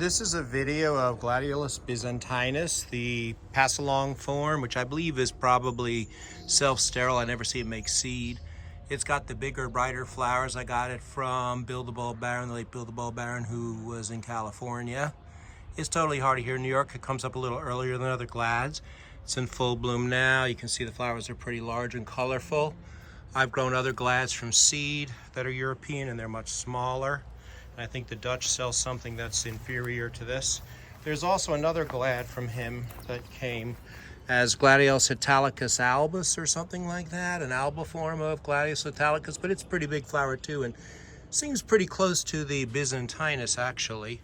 This is a video of Gladiolus byzantinus, the passalong form, which I believe is probably self-sterile. I never see it make seed. It's got the bigger, brighter flowers. I got it from Bill the Bulb Baron, the late Bill the Bulb Baron, who was in California. It's totally hardy here in New York. It comes up a little earlier than other glads. It's in full bloom now. You can see the flowers are pretty large and colorful. I've grown other glads from seed that are European, and they're much smaller. I think the Dutch sell something that's inferior to this. There's also another glad from him that came as Gladiolus italicus albus or something like that, an alba form of Gladiolus italicus, but it's a pretty big flower too and seems pretty close to the byzantinus actually.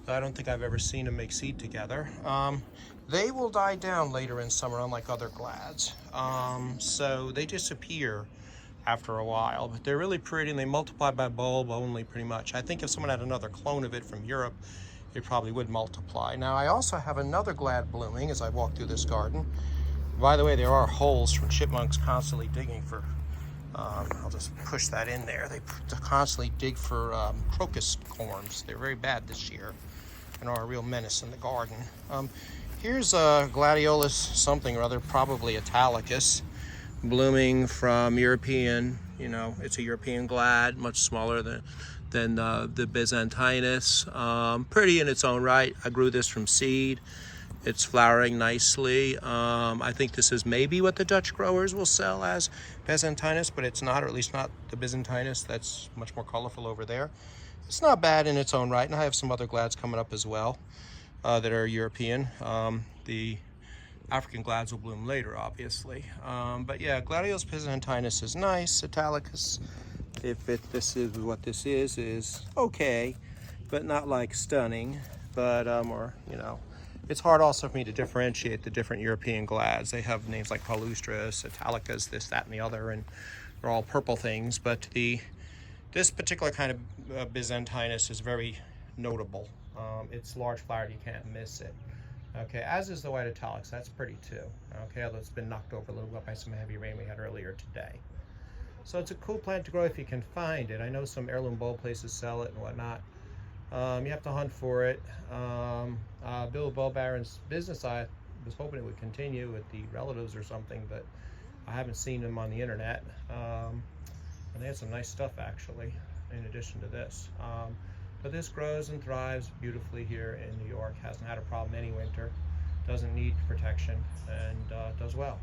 I don't think I've ever seen them make seed together. They will die down later in summer, unlike other glads. So they disappear after a while, but they're really pretty and they multiply by bulb only pretty much. I think if someone had another clone of it from Europe, it probably would multiply. Now I also have another glad blooming as I walk through this garden. By the way, there are holes from chipmunks constantly digging for, I'll just push that in there. They constantly dig for crocus corms. They're very bad this year and are a real menace in the garden. Here's a Gladiolus something or other, probably italicus, blooming from European, it's a European glad, much smaller than the byzantinus. Pretty in its own right. I grew this from seed. It's flowering nicely. I think this is maybe what the Dutch growers will sell as byzantinus, but it's not, or at least not the byzantinus. That's much more colorful over there. It's not bad in its own right, and I have some other glads coming up as well that are European. The African glads will bloom later, obviously. But yeah, Gladiolus byzantinus is nice. Italicus, if this is what this is okay, but not like stunning. But it's hard also for me to differentiate the different European glads. They have names like palustris, italicus, this, that, and the other, and they're all purple things. But this particular kind of byzantinus is very notable. It's large flowered, you can't miss it. Okay, as is the white italics, that's pretty too. Okay, although it's been knocked over a little bit by some heavy rain we had earlier today. So it's a cool plant to grow if you can find it. I know some heirloom bulb places sell it and whatnot. You have to hunt for it. Bill Bulb Baron's business, I was hoping it would continue with the relatives or something, but I haven't seen them on the internet. And they had some nice stuff actually, in addition to this. But this grows and thrives beautifully here in New York, hasn't had a problem any winter, doesn't need protection, and does well.